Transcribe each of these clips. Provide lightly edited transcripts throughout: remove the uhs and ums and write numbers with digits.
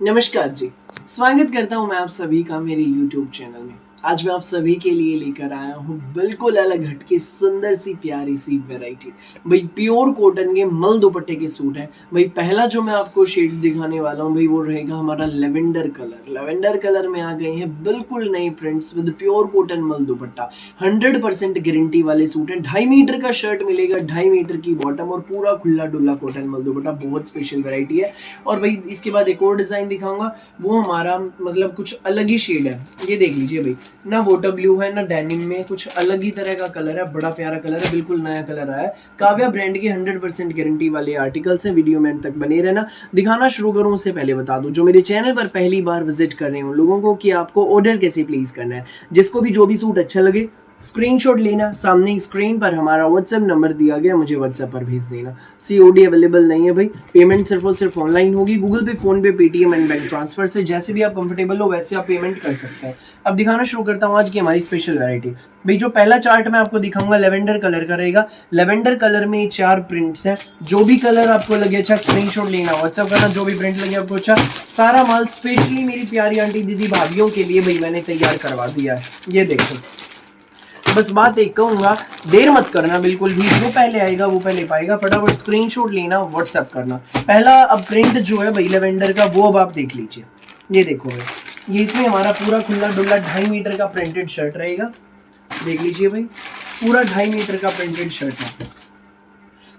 नमस्कार जी। स्वागत करता हूं मैं आप सभी का मेरे YouTube चैनल में। आज मैं आप सभी के लिए लेकर आया हूं बिल्कुल अलग हटके सुंदर सी प्यारी सी वैरायटी। भाई प्योर कॉटन के मल दुपट्टे के सूट हैं। भाई पहला जो मैं आपको शेड दिखाने वाला हूं भाई वो रहेगा हमारा लेवेंडर कलर। लेवेंडर कलर में आ गए हैं बिल्कुल नए प्रिंट्स विद प्योर कॉटन मल दुपट्टा। 100% गारंटी वाले सूट हैं। 2.5 मीटर का शर्ट मिलेगा, 2.5 मीटर की बॉटम और पूरा खुला डुल्ला कॉटन मल दुपट्टा। बहुत स्पेशल वैरायटी है। और भाई इसके बाद एक और डिजाइन दिखाऊंगा, वो हमारा मतलब कुछ अलग ही शेड है। ये देख लीजिए भाई, ना वाटर ब्लू है ना डेनिम में, कुछ अलग ही तरह का कलर है। बड़ा प्यारा कलर है, बिल्कुल नया कलर आया है। काव्या ब्रांड के 100% गारंटी वाले आर्टिकल्स हैं। वीडियो में अंत तक बने रहना। दिखाना शुरू करूं उससे पहले बता दूं जो मेरे चैनल पर पहली बार विजिट कर रहे हो लोगों को कि आपको ऑर्डर कैसे प्लेस करना है। जिसको भी जो भी सूट अच्छा लगे स्क्रीनशॉट लेना, सामने स्क्रीन पर हमारा व्हाट्सएप नंबर दिया गया, मुझे व्हाट्सएप पर भेज देना। सीओडी अवेलेबल नहीं है भाई, पेमेंट सिर्फ और सिर्फ ऑनलाइन होगी। गूगल पे, फोन पे, पेटीएम एंड बैंक ट्रांसफर से जैसे भी आप कंफर्टेबल हो वैसे आप पेमेंट कर सकते हैं। अब दिखाना शुरू करता हूँ आज की हमारी स्पेशल वैरायटी। भाई जो पहला चार्ट मैं आपको दिखाऊंगा लेवेंडर कलर का रहेगा। लेवेंडर कलर में 4 प्रिंट्स हैं। जो भी कलर आपको लगे अच्छा स्क्रीनशॉट लेना, व्हाट्सएप करना। जो भी प्रिंट लगे आपको अच्छा, सारा माल स्पेशली मेरी प्यारी आंटी दीदी भाभियों के लिए भाई मैंने तैयार करवा दिया है। ये देखो, बस बात एक कहूंगा, देर मत करना बिल्कुल भी। जो पहले आएगा वो पहले पाएगा। फटाफट स्क्रीनशॉट लेना, व्हाट्सएप करना। पहला अब प्रिंट जो है भाई लेवेंडर का, वो अब आप देख लीजिए। ये देखो भाई, ये इसमें हमारा पूरा खुला डुल्ला 2.5 मीटर का प्रिंटेड शर्ट रहेगा। देख लीजिए भाई, पूरा 2.5 मीटर का प्रिंटेड शर्ट है।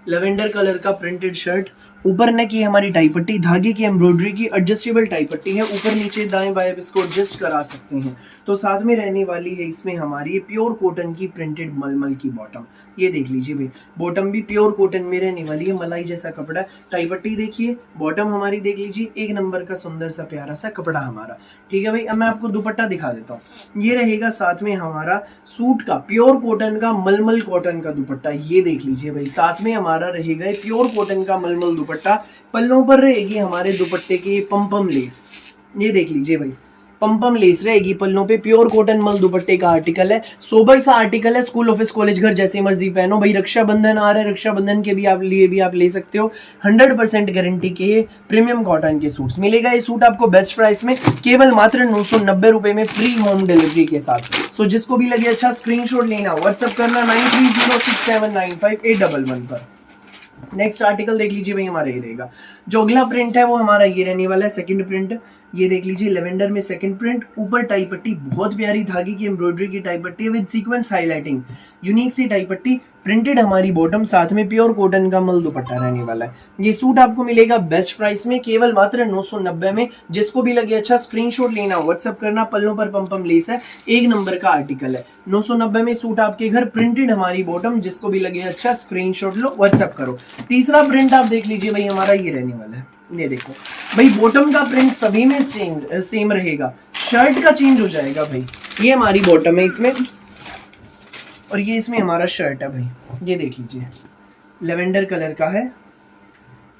लेवेंडर कलर का प्रिंटेड शर्ट। ऊपर नेक की हमारी टाई पट्टी, धागे की एम्ब्रॉयडरी की एडजस्टेबल टाई पट्टी है। ऊपर नीचे दाएं बाएं इसको एडजस्ट करा सकते हैं। तो साथ में रहने वाली है इसमें हमारी प्योर कॉटन की प्रिंटेड मलमल की बॉटम। ये देख लीजिए भाई, बॉटम भी प्योर कॉटन में रहने वाली है। मलाई जैसा कपड़ा है। टाई पट्टी देखिए, बॉटम हमारी देख लीजिए, एक नंबर का सुंदर सा प्यारा सा कपड़ा हमारा। ठीक है भाई, अब मैं आपको दुपट्टा दिखा देता हूँ। ये रहेगा साथ में हमारा सूट का प्योर कॉटन का मलमल कॉटन का दुपट्टा। ये देख लीजिए भाई, साथ में हमारा रहेगा प्योर कॉटन का मलमल दुपट्टा। पल्लों पर रहेगी हमारे दुपट्टे की पम्पम लेस। ये देख लीजिए भाई, पम्पम लेस रहेगी पल्लों पे। प्योर कॉटन मल दुपट्टे का आर्टिकल है। सोबर सा आर्टिकल है। स्कूल, ऑफिस, कॉलेज, घर जैसे मर्जी पहनो भाई। रक्षाबंधन आ रहा है, रक्षाबंधन के भी आप लिए भी आप ले सकते हो। 100% गारंटी के प्रीमियम कॉटन के सूट्स मिलेगा। ये सूट आपको बेस्ट प्राइस में केवल मात्र 990 रुपए में फ्री होम डिलीवरी के साथ। सो जिसको भी लगे अच्छा स्क्रीनशॉट लेना, व्हाट्सएप करना 9306795811 पर। नेक्स्ट आर्टिकल देख लीजिए भाई, हमारा ये रहेगा। जो अगला प्रिंट है वो हमारा ये रहने वाला है, सेकंड प्रिंट। ये देख लीजिए, लेवेंडर में सेकंड प्रिंट। ऊपर टाई पट्टी, बहुत प्यारी धागे की एम्ब्रॉयडरी की टाई पट्टी है विद सीक्वेंस हाईलाइटिंग, यूनिक सी टाई पट्टी। प्रिंटेड हमारी बॉटम, साथ में प्योर कॉटन का मल दुपट्टा रहने वाला है। ये सूट आपको मिलेगा बेस्ट प्राइस में केवल मात्र 990 में। जिसको भी लगे अच्छा स्क्रीनशॉट लेना, व्हाट्सएप करना। पल्लों पर पम्पम लेस है, एक नंबर का आर्टिकल है। 990 में सूट आपके घर, प्रिंटेड हमारी बॉटम। जिसको भी लगे अच्छा स्क्रीनशॉट लो, व्हाट्सएप करो। तीसरा प्रिंट आप देख लीजिए भाई, हमारा ये रहने वाला है। ये देखो भाई, बॉटम का प्रिंट सभी में सेम रहेगा, शर्ट का चेंज हो जाएगा भाई। ये हमारी बॉटम है इसमें, और ये इसमें हमारा शर्ट है भाई। ये देख लीजिए, लेवेंडर कलर का है।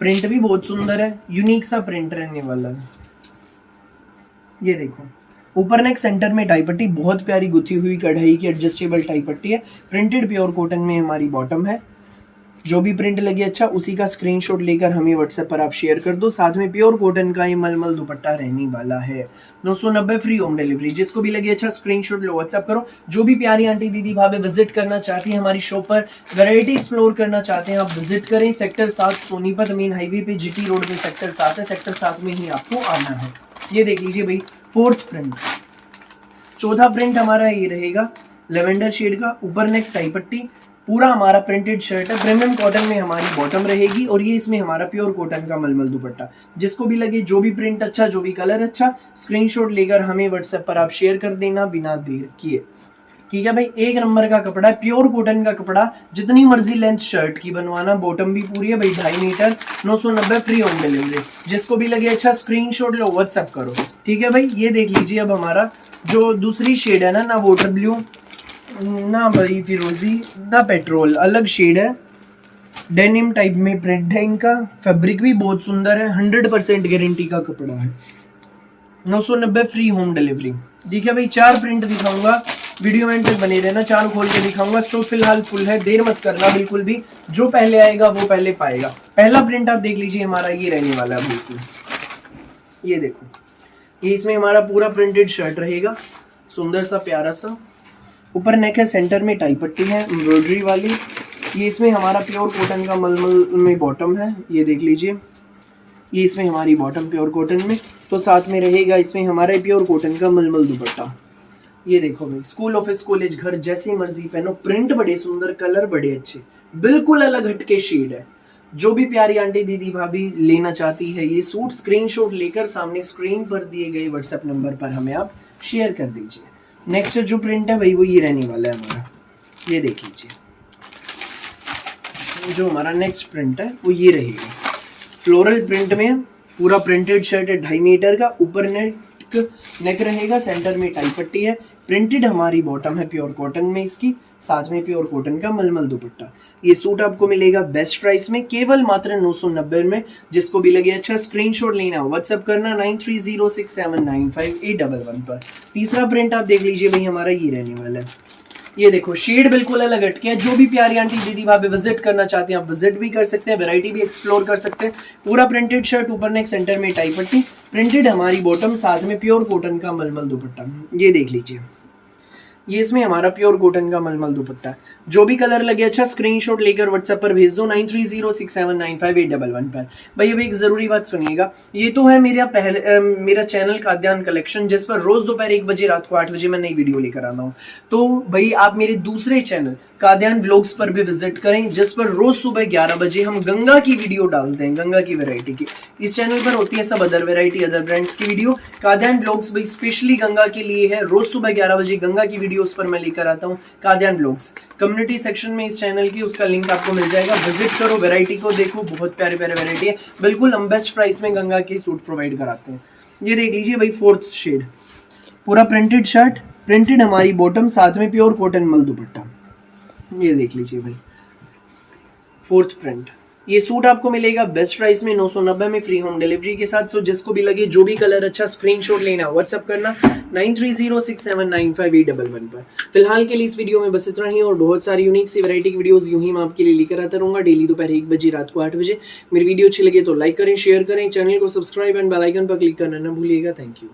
प्रिंट भी बहुत सुंदर है, यूनिक सा प्रिंट रहने वाला है। ये देखो, ऊपर नेक सेंटर में टाई पट्टी, बहुत प्यारी गुथी हुई कढ़ाई की एडजस्टेबल टाई पट्टी है। प्रिंटेड प्योर कॉटन में हमारी बॉटम है। जो भी प्रिंट लगे अच्छा उसी का स्क्रीनशॉट लेकर हमें व्हाट्सएप पर आप शेयर कर दो। साथ में प्योर कॉटन का ये मलमल दुपट्टा रहने वाला है। 990 फ्री होम डिलीवरी। जिसको भी लगे अच्छा स्क्रीनशॉट लो, व्हाट्सएप करो। जो भी प्यारी आंटी दीदी भाभी विजिट करना चाहती हैं हमारी शॉप पर, वैरायटी एक्सप्लोर करना चाहते हैं, आप विजिट करें। सेक्टर 7 सोनीपत मेन हाईवे पे जीटी रोड में सेक्टर 7 है। सेक्टर 7 में ही आपको आना है। ये देख लीजिए भाई, फोर्थ प्रिंट। चौथा प्रिंट हमारा ये रहेगा लेवेंडर शेड का। ऊपर नेक टाई पट्टी, पूरा हमारा प्रिंटेड शर्ट है। प्रीमियम कॉटन में हमारी बॉटम रहेगी, और ये इसमें हमारा प्योर कॉटन का मलमल दुपट्टा। जिसको भी लगे जो भी प्रिंट अच्छा, जो भी कलर अच्छा, स्क्रीनशॉट लेकर हमें व्हाट्सएप पर आप शेयर कर देना बिना देर किए। ठीक है भाई, एक नंबर का कपड़ा है, प्योर कॉटन का कपड़ा। जितनी मर्जी लेंथ शर्ट की बनवाना, बॉटम भी पूरी है भाई, 2.5 मीटर। 990 free home delivery. जिसको भी लगे अच्छा स्क्रीनशॉट लो, व्हाट्सएप करो। ठीक है भाई, ये देख लीजिए अब हमारा जो दूसरी शेड है ना वाटर ब्लू ना भाई फिरोजी ना पेट्रोल, अलग शेड है। डेनिम टाइप में प्रिंट है इनका। फैब्रिक भी बहुत सुंदर है, 100% गारंटी का कपड़ा है। 990 फ्री होम डिलीवरी। ठीक है भाई, 4 प्रिंट दिखाऊंगा, वीडियो में तक बने रहना। 4 खोल के दिखाऊंगा। स्टॉक फिलहाल फुल है, देर मत करना बिल्कुल भी। जो पहले आएगा वो पहले पाएगा। पहला प्रिंट आप देख लीजिए, हमारा ये रहने वाला है। ये देखो, ये इसमें हमारा पूरा प्रिंटेड शर्ट रहेगा, सुंदर सा प्यारा सा। ऊपर नेक है, सेंटर में टाई पट्टी है एम्ब्रॉयडरी वाली। ये इसमें हमारा प्योर कॉटन का मलमल में बॉटम है, ये देख लीजिए। ये इसमें हमारी बॉटम प्योर कॉटन में, तो साथ में रहेगा इसमें हमारा प्योर कॉटन का मलमल दुपट्टा। ये देखो भाई, स्कूल ऑफिस कॉलेज घर जैसी मर्जी पहनो, प्रिंट बड़े सुंदर, कलर बड़े अच्छे, बिल्कुल अलग हटके शेड है। जो भी प्यारी आंटी दीदी भाभी लेना चाहती है ये सूट, स्क्रीनशॉट लेकर सामने स्क्रीन पर दिए गए व्हाट्सएप नंबर पर हमें आप शेयर कर दीजिए। नेक्स्ट जो प्रिंट है भाई वो ये रहने वाला है हमारा, ये देख लीजिए। जो हमारा नेक्स्ट प्रिंट है वो ये रहेगा, फ्लोरल प्रिंट में पूरा प्रिंटेड शर्ट है 2.5 मीटर का। ऊपर नेक रहेगा, सेंटर में टाई पट्टी है, प्रिंटेड हमारी बॉटम है प्योर कॉटन में इसकी, साथ में प्योर कॉटन का मलमल दुपट्टा। ये सूट आपको मिलेगा बेस्ट प्राइस में, केवल मात्र 990 में। जिसको भी लगे अच्छा स्क्रीनशॉट लेना हो व्हाट्सएप करना 9306795811 पर। तीसरा प्रिंट आप देख लीजिए भाई, हमारा ये रहने वाला है। ये देखो, शेड बिल्कुल अलग हटके है। जो भी प्यारी आंटी दीदी भाभी विजिट करना चाहते हैं आप विजिट भी कर सकते हैं, वैरायटी भी एक्सप्लोर कर सकते हैं। पूरा प्रिंटेड शर्ट, ऊपर नेक, सेंटर में टाई पट्टी, प्रिंटेड हमारी बॉटम, साथ में प्योर कॉटन का मलमल दुपट्टा। ये देख लीजिए, ये इसमें हमारा प्योर कॉटन का मलमल दुपट्टा है। जो भी कलर लगे अच्छा स्क्रीनशॉट लेकर व्हाट्सएप पर भेज दो 9306795811 पर। भाई अब एक जरूरी बात सुनिएगा, ये तो है मेरा चैनल खाद्यान्न कलेक्शन, जिस पर रोज दोपहर 1 बजे, रात को 8 बजे मैं नई वीडियो लेकर आता हूँ। तो भाई आप मेरे दूसरे चैनल खाद्यान्न व्लॉग्स पर भी विजिट करें, जिस पर रोज सुबह 11 बजे हम गंगा की वीडियो डालते हैं, गंगा की वैरायटी की। इस चैनल पर होती है सब अदर वैरायटी, अदर ब्रांड्स की वीडियो। खाद्यान्न व्लॉग्स भाई स्पेशली गंगा के लिए है, रोज सुबह 11 बजे गंगा की वीडियो उस पर मैं लेकर आता हूँ। खाद्यान्न व्लॉग्स कम्युनिटी सेक्शन में इस चैनल की, उसका लिंक आपको मिल जाएगा, विजिट करो, वैरायटी को देखो, बहुत प्यारे प्यारे वैरायटी है। बिल्कुल हम बेस्ट प्राइस में गंगा के सूट प्रोवाइड कराते हैं। ये देख लीजिए भाई, 4th शेड, पूरा प्रिंटेड शर्ट, प्रिंटेड हमारी बॉटम, साथ में प्योर कॉटन मल दुपट्टा। ये देख लीजिए भाई, 4th प्रिंट। ये सूट आपको मिलेगा बेस्ट प्राइस में 990 में, फ्री होम डिलीवरी के साथ। सो जिसको भी लगे, जो भी कलर अच्छा स्क्रीनशॉट लेना व्हाट्सएप करना 9306795811 पर। फिलहाल के लिए इस वीडियो में बस इतना ही, और बहुत सारी यूनिक सी वैरायटी की वीडियोस यूं ही मैं आपके लिए लेकर आता रहूंगा डेली दोपहर 1 बजे, रात को 8 बजे। मेरी वीडियो अच्छी लगे तो लाइक करें, शेयर करें, चैनल को सब्सक्राइब एंड बेल आइकन पर क्लिक करना ना भूलिएगा। Thank you.